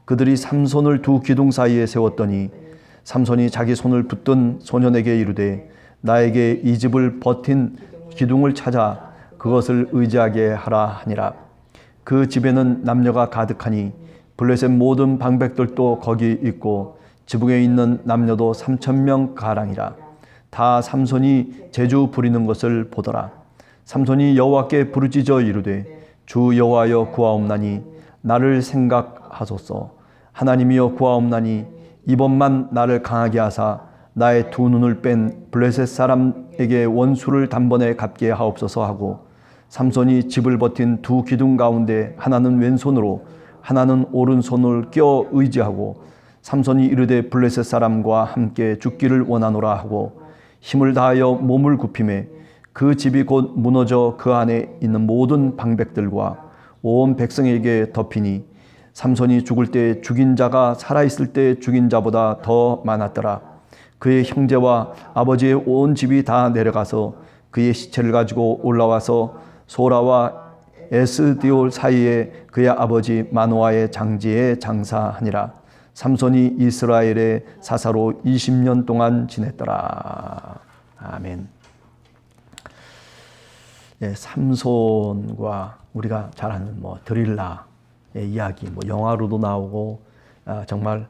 그들이 삼손을 두 기둥 사이에 세웠더니 삼손이 자기 손을 붙든 소년에게 이르되 나에게 이 집을 버틴 기둥을 찾아 그것을 의지하게 하라 하니라. 그 집에는 남녀가 가득하니 블레셋 모든 방백들도 거기 있고 지붕에 있는 남녀도 3,000명 가량이라. 다 삼손이 제주 부리는 것을 보더라. 삼손이 여호와께 부르짖어 이르되 주 여호와여 구하옵나니 나를 생각하소서. 하나님이여 구하옵나니 이번만 나를 강하게 하사 나의 두 눈을 뺀 블레셋 사람에게 원수를 단번에 갚게 하옵소서 하고 삼손이 집을 버틴 두 기둥 가운데 하나는 왼손으로 하나는 오른손을 껴 의지하고 삼손이 이르되 블레셋 사람과 함께 죽기를 원하노라 하고 힘을 다하여 몸을 굽히매 그 집이 곧 무너져 그 안에 있는 모든 방백들과 온 백성에게 덮이니 삼손이 죽을 때 죽인 자가 살아있을 때 죽인 자보다 더 많았더라. 그의 형제와 아버지의 온 집이 다 내려가서 그의 시체를 가지고 올라와서 소라와 에스디올 사이에 그의 아버지 마노아의 장지에 장사하니라. 삼손이 이스라엘의 사사로 20년 동안 지냈더라. 아멘. 예, 삼손과 우리가 잘 아는 드릴라의 이야기, 영화로도 나오고 정말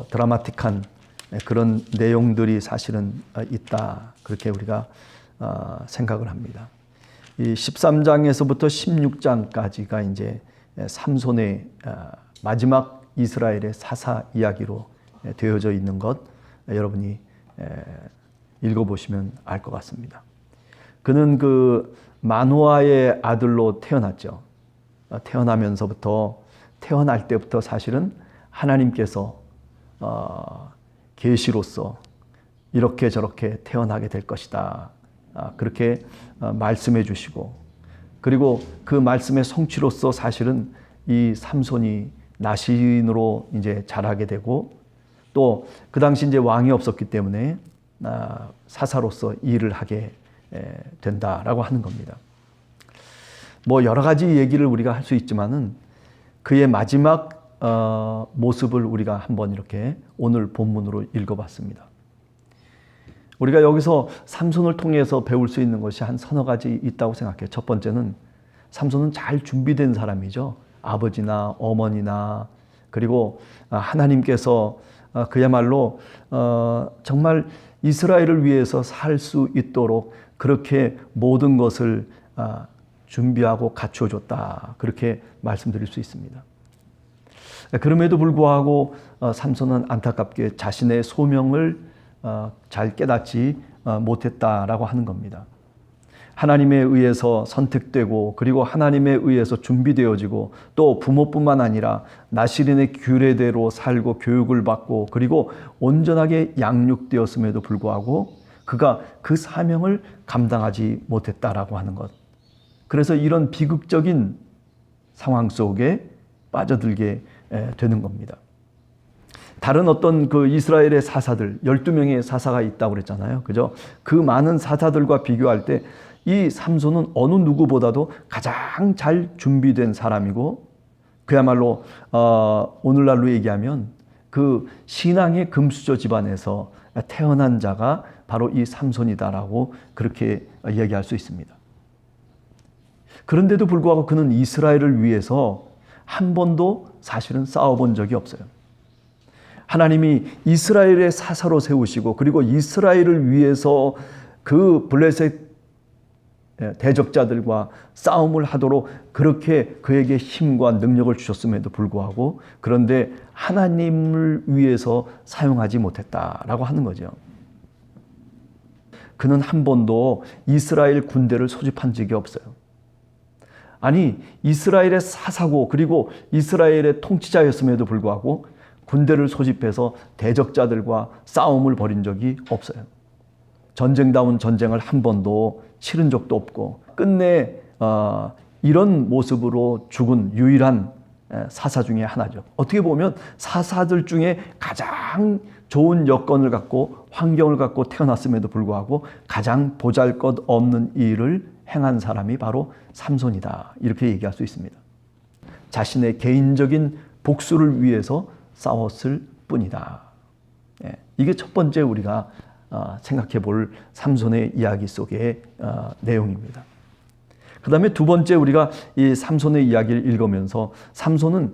드라마틱한 그런 내용들이 사실은 있다. 그렇게 우리가 생각을 합니다. 이 13장에서부터 16장까지가 이제 삼손의 마지막 이스라엘의 사사 이야기로 되어져 있는 것 여러분이 읽어보시면 알 것 같습니다. 그는 그 마노아의 아들로 태어났죠. 태어나면서부터 태어날 때부터 사실은 하나님께서 계시로서 이렇게 저렇게 태어나게 될 것이다. 그렇게 말씀해 주시고 그리고 그 말씀의 성취로서 사실은 이 삼손이 나신으로 이제 자라게 되고 또 그 당시 이제 왕이 없었기 때문에 사사로서 일을 하게 된다라고 하는 겁니다. 여러 가지 얘기를 우리가 할 수 있지만은 그의 마지막 모습을 우리가 한번 이렇게 오늘 본문으로 읽어봤습니다. 우리가 여기서 삼손을 통해서 배울 수 있는 것이 한 서너 가지 있다고 생각해요. 첫 번째는 삼손은 잘 준비된 사람이죠. 아버지나 어머니나 그리고 하나님께서 그야말로 정말 이스라엘을 위해서 살 수 있도록 그렇게 모든 것을 준비하고 갖추어 줬다. 그렇게 말씀드릴 수 있습니다. 그럼에도 불구하고 삼손은 안타깝게 자신의 소명을 잘 깨닫지 못했다라고 하는 겁니다. 하나님에 의해서 선택되고 그리고 하나님에 의해서 준비되어지고 또 부모뿐만 아니라 나실인의 규례대로 살고 교육을 받고 그리고 온전하게 양육되었음에도 불구하고 그가 그 사명을 감당하지 못했다라고 하는 것. 그래서 이런 비극적인 상황 속에 빠져들게 되는 겁니다. 다른 어떤 그 이스라엘의 사사들, 12명의 사사가 있다고 그랬잖아요. 그죠? 그 많은 사사들과 비교할 때 이 삼손은 어느 누구보다도 가장 잘 준비된 사람이고 그야말로 오늘날로 얘기하면 그 신앙의 금수저 집안에서 태어난 자가 바로 이 삼손이다라고 그렇게 이야기할 수 있습니다. 그런데도 불구하고 그는 이스라엘을 위해서 한 번도 사실은 싸워본 적이 없어요. 하나님이 이스라엘의 사사로 세우시고 그리고 이스라엘을 위해서 그 블레셋 대적자들과 싸움을 하도록 그렇게 그에게 힘과 능력을 주셨음에도 불구하고 그런데 하나님을 위해서 사용하지 못했다라고 하는 거죠. 그는 한 번도 이스라엘 군대를 소집한 적이 없어요. 아니 이스라엘의 사사고 그리고 이스라엘의 통치자였음에도 불구하고 군대를 소집해서 대적자들과 싸움을 벌인 적이 없어요. 전쟁다운 전쟁을 한 번도 치른 적도 없고 끝내 이런 모습으로 죽은 유일한 사사 중에 하나죠. 어떻게 보면 사사들 중에 가장 좋은 여건을 갖고 환경을 갖고 태어났음에도 불구하고 가장 보잘것없는 일을 행한 사람이 바로 삼손이다. 이렇게 얘기할 수 있습니다. 자신의 개인적인 복수를 위해서 싸웠을 뿐이다. 이게 첫 번째 우리가 생각해 볼 삼손의 이야기 속의 내용입니다. 그 다음에 두 번째 우리가 이 삼손의 이야기를 읽으면서 삼손은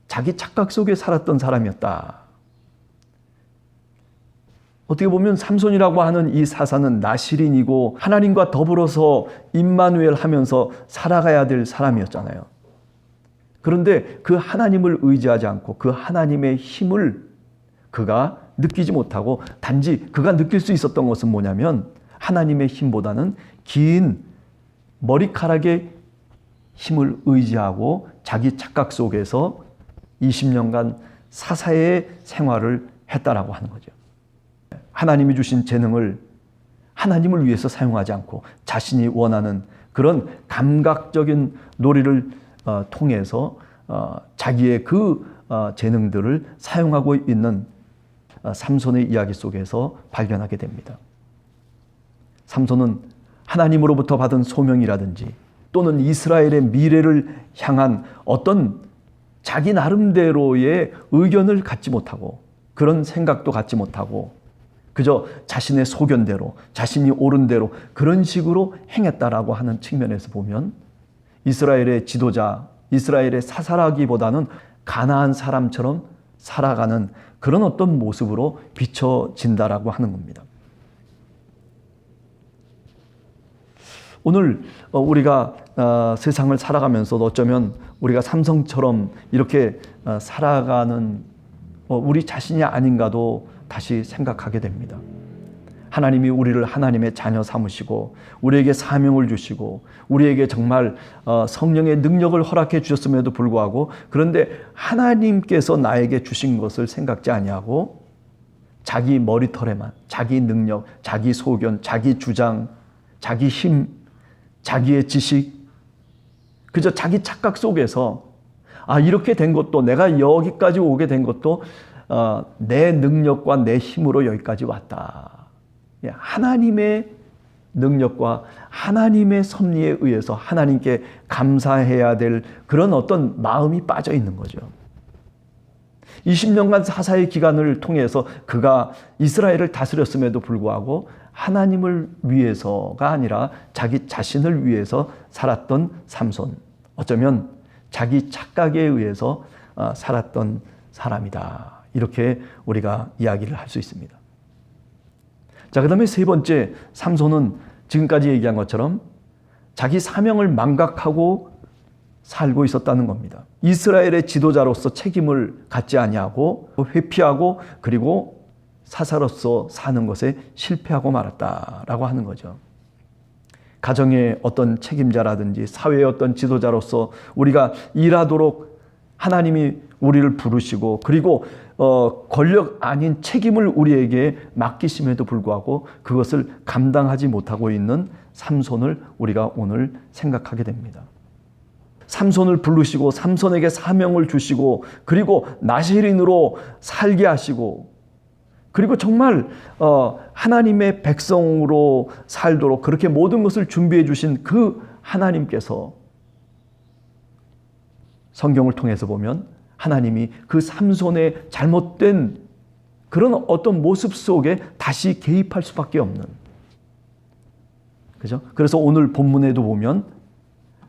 자기 착각 속에 살았던 사람이었다. 어떻게 보면 삼손이라고 하는 이 사사는 나실인이고 하나님과 더불어서 임마누엘 하면서 살아가야 될 사람이었잖아요. 그런데 그 하나님을 의지하지 않고 그 하나님의 힘을 그가 느끼지 못하고 단지 그가 느낄 수 있었던 것은 뭐냐면 하나님의 힘보다는 긴 머리카락의 힘을 의지하고 자기 착각 속에서 20년간 사사의 생활을 했다라고 하는 거죠. 하나님이 주신 재능을 하나님을 위해서 사용하지 않고 자신이 원하는 그런 감각적인 놀이를 통해서 자기의 그 재능들을 사용하고 있는 삼손의 이야기 속에서 발견하게 됩니다. 삼손은 하나님으로부터 받은 소명이라든지 또는 이스라엘의 미래를 향한 어떤 자기 나름대로의 의견을 갖지 못하고 그런 생각도 갖지 못하고 그저 자신의 소견대로 자신이 옳은 대로 그런 식으로 행했다라고 하는 측면에서 보면 이스라엘의 지도자, 이스라엘의 사사라기보다는 가나안 사람처럼 살아가는 그런 어떤 모습으로 비춰진다라고 하는 겁니다. 오늘 우리가 세상을 살아가면서도 어쩌면 우리가 삼성처럼 이렇게 살아가는 우리 자신이 아닌가도 다시 생각하게 됩니다. 하나님이 우리를 하나님의 자녀 삼으시고 우리에게 사명을 주시고 우리에게 정말 성령의 능력을 허락해 주셨음에도 불구하고 그런데 하나님께서 나에게 주신 것을 생각지 아니하고 자기 머리털에만 자기 능력, 자기 소견, 자기 주장, 자기 힘, 자기의 지식 그저 자기 착각 속에서 이렇게 된 것도 내가 여기까지 오게 된 것도 내 능력과 내 힘으로 여기까지 왔다. 하나님의 능력과 하나님의 섭리에 의해서 하나님께 감사해야 될 그런 어떤 마음이 빠져 있는 거죠. 20년간 사사의 기간을 통해서 그가 이스라엘을 다스렸음에도 불구하고 하나님을 위해서가 아니라 자기 자신을 위해서 살았던 삼손. 어쩌면 자기 착각에 의해서 살았던 사람이다. 이렇게 우리가 이야기를 할 수 있습니다. 자, 그 다음에 세 번째, 삼손은 지금까지 얘기한 것처럼 자기 사명을 망각하고 살고 있었다는 겁니다. 이스라엘의 지도자로서 책임을 갖지 아니하고 회피하고 그리고 사사로서 사는 것에 실패하고 말았다라고 하는 거죠. 가정의 어떤 책임자라든지 사회의 어떤 지도자로서 우리가 일하도록 하나님이 우리를 부르시고 그리고 권력 아닌 책임을 우리에게 맡기심에도 불구하고 그것을 감당하지 못하고 있는 삼손을 우리가 오늘 생각하게 됩니다. 삼손을 부르시고 삼손에게 사명을 주시고 그리고 나실인으로 살게 하시고 그리고 정말 하나님의 백성으로 살도록 그렇게 모든 것을 준비해 주신 그 하나님께서 성경을 통해서 보면 하나님이 그 삼손의 잘못된 그런 어떤 모습 속에 다시 개입할 수밖에 없는. 그죠? 그래서 오늘 본문에도 보면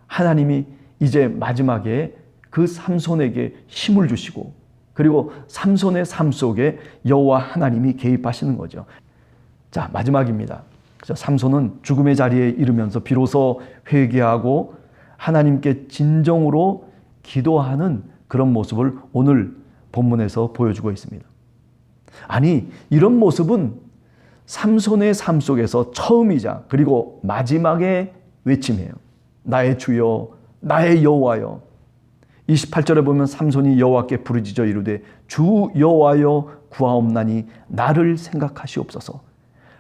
하나님이 이제 마지막에 그 삼손에게 힘을 주시고 그리고 삼손의 삶 속에 여호와 하나님이 개입하시는 거죠. 자, 마지막입니다. 그죠? 삼손은 죽음의 자리에 이르면서 비로소 회개하고 하나님께 진정으로 기도하는 그런 모습을 오늘 본문에서 보여주고 있습니다. 아니, 이런 모습은 삼손의 삶 속에서 처음이자 그리고 마지막의 외침이에요. 나의 주여, 나의 여호와여. 28절에 보면 삼손이 여호와께 부르짖어 이르되 주 여호와여 구하옵나니 나를 생각하시옵소서.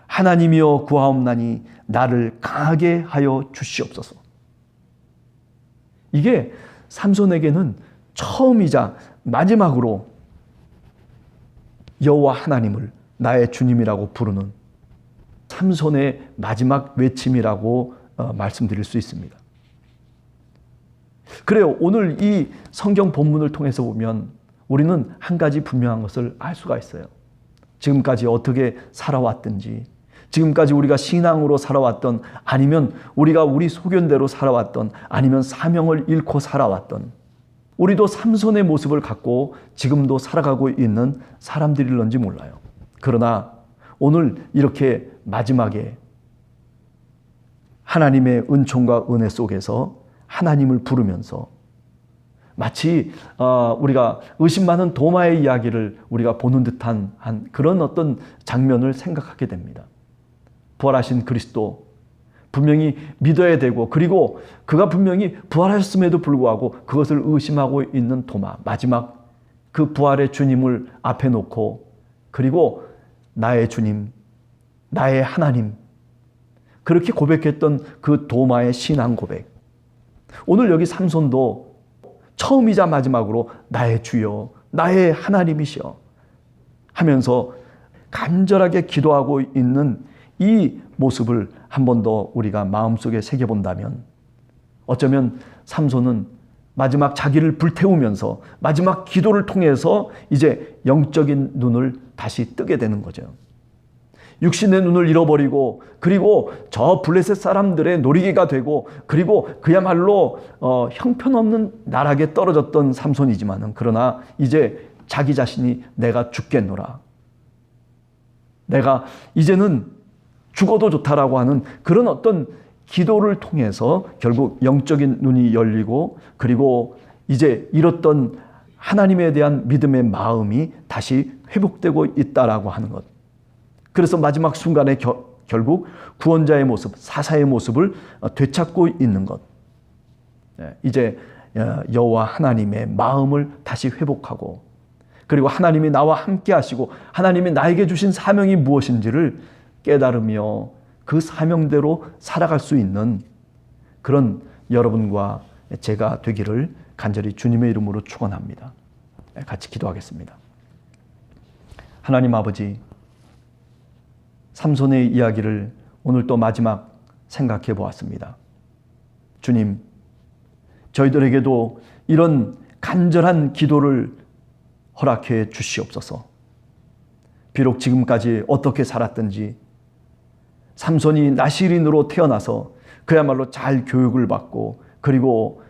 하나님이여 구하옵나니 나를 강하게 하여 주시옵소서. 이게 삼손에게는 처음이자 마지막으로 여호와 하나님을 나의 주님이라고 부르는 삼손의 마지막 외침이라고 말씀드릴 수 있습니다. 그래요. 오늘 이 성경 본문을 통해서 보면 우리는 한 가지 분명한 것을 알 수가 있어요. 지금까지 어떻게 살아왔든지, 지금까지 우리가 신앙으로 살아왔던, 아니면 우리가 우리 소견대로 살아왔던, 아니면 사명을 잃고 살아왔던, 우리도 삼손의 모습을 갖고 지금도 살아가고 있는 사람들일런지 몰라요. 그러나 오늘 이렇게 마지막에 하나님의 은총과 은혜 속에서 하나님을 부르면서 마치 우리가 의심 많은 도마의 이야기를 우리가 보는 듯한 그런 어떤 장면을 생각하게 됩니다. 부활하신 그리스도 분명히 믿어야 되고, 그리고 그가 분명히 부활하셨음에도 불구하고 그것을 의심하고 있는 도마, 마지막 그 부활의 주님을 앞에 놓고, 그리고 나의 주님, 나의 하나님, 그렇게 고백했던 그 도마의 신앙 고백. 오늘 여기 삼손도 처음이자 마지막으로 나의 주여, 나의 하나님이시여 하면서 간절하게 기도하고 있는 이 모습을 한 번 더 우리가 마음속에 새겨본다면, 어쩌면 삼손은 마지막 자기를 불태우면서 마지막 기도를 통해서 이제 영적인 눈을 다시 뜨게 되는 거죠. 육신의 눈을 잃어버리고, 그리고 저 블레셋 사람들의 놀이개가 되고, 그리고 그야말로 형편없는 나락에 떨어졌던 삼손이지만은, 그러나 이제 자기 자신이 내가 죽겠노라, 내가 이제는 죽어도 좋다라고 하는 그런 어떤 기도를 통해서 결국 영적인 눈이 열리고, 그리고 이제 잃었던 하나님에 대한 믿음의 마음이 다시 회복되고 있다라고 하는 것. 그래서 마지막 순간에 결국 구원자의 모습, 사사의 모습을 되찾고 있는 것. 이제 여호와 하나님의 마음을 다시 회복하고, 그리고 하나님이 나와 함께 하시고 하나님이 나에게 주신 사명이 무엇인지를 깨달으며 그 사명대로 살아갈 수 있는 그런 여러분과 제가 되기를 간절히 주님의 이름으로 축원합니다. 같이 기도하겠습니다. 하나님 아버지, 삼손의 이야기를 오늘 또 마지막 생각해 보았습니다. 주님, 저희들에게도 이런 간절한 기도를 허락해 주시옵소서. 비록 지금까지 어떻게 살았든지, 삼손이 나실인으로 태어나서 그야말로 잘 교육을 받고, 그리고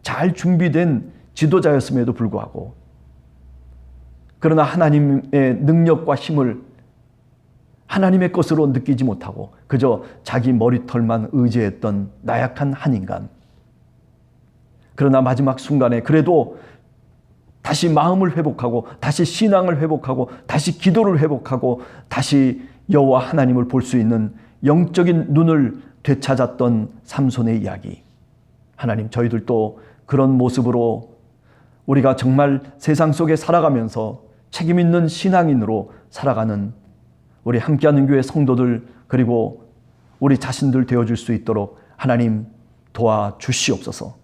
잘 준비된 지도자였음에도 불구하고, 그러나 하나님의 능력과 힘을 하나님의 것으로 느끼지 못하고 그저 자기 머리털만 의지했던 나약한 한 인간. 그러나 마지막 순간에 그래도 다시 마음을 회복하고, 다시 신앙을 회복하고, 다시 기도를 회복하고, 다시 여호와 하나님을 볼 수 있는 영적인 눈을 되찾았던 삼손의 이야기. 하나님, 저희들도 그런 모습으로 우리가 정말 세상 속에 살아가면서 책임 있는 신앙인으로 살아가는 우리 함께하는 교회 성도들, 그리고 우리 자신들 되어줄 수 있도록 하나님 도와주시옵소서.